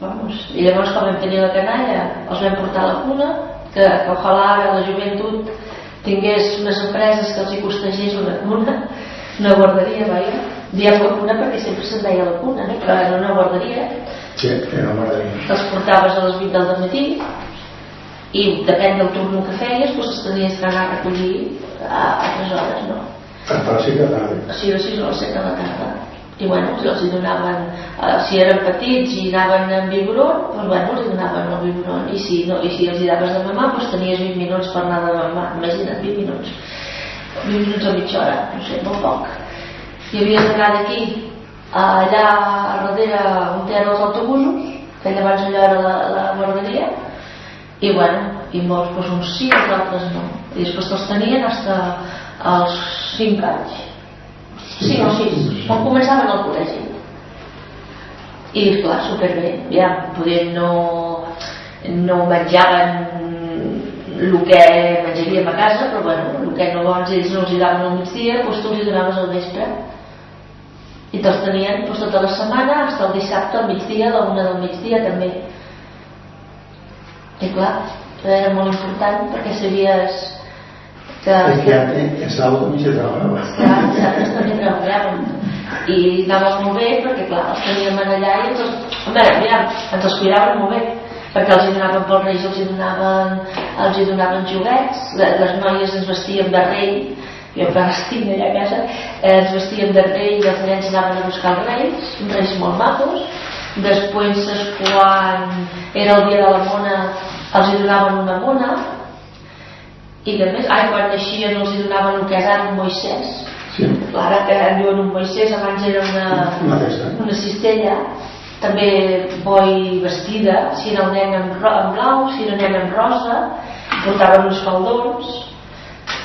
I llavors quan vam tenir la canalla els vam portar a la cuna, que ojalà ara la joventut tingués unes empreses que els hi costegés una cuna, una guarderia, vaja. Diem la cuna perquè sempre se'n deia la cuna, però era una guarderia. Sí, era una guarderia. Els portaves a les 8 del matí i depèn del turno que feies, doncs els tenies que anar a recollir a altres hores, no? A les 6 de la tarda. Sí, a les 6 o a les 7 de la tarda. I bueno, els hi donaven, si eren petits i anaven amb biberon, doncs bueno, els hi donaven el biberon. I si els hi daves de mamar, doncs tenies 20 minuts per anar de mamar. Imagina't, 20 minuts. 20 minuts o mitja hora, no sé, molt poc. I havies d'anar d'aquí allà darrere on eren els autobusos, que llavors allò era la guarderia, i bueno, i molts, doncs uns sí, els altres no. I després te'ls tenien fins als 5 anys. 5 o 6, quan començaven al col·legi. I clar, superbé, ja, poder no menjaven el que menjaríem a casa, però bueno, el que no ells no els hi daven al migdia, doncs tu els hi donaves al vespre. I te'ls tenien tota la setmana, fins el dissabte al migdia, a la 1 del migdia també. I clar, era molt important perquè sabies que el sábado també se treballava. Clar, els altres també treballaven i anàvem molt bé perquè clar, els teníem allà i ens els cuidaven molt bé perquè els hi donaven pels reis, els hi donaven joguets, les noies ens vestíem de rei, jo que estic allà a casa, ens vestíem de rei i els nens anaven a buscar els reis molt macos. Després quan era el dia de la mona els hi donaven una mona. I a més, quan naixien els donaven el que és ara un Moisès. Sí. Ara que diuen un Moisès, abans era una cistella, també boi vestida, si era el nen en blau, si era el nen en rosa, portaven uns faldons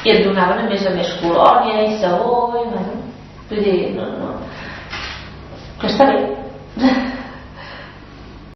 i et donaven a més colònia i sabó i bueno, vull dir, no. Que està bé.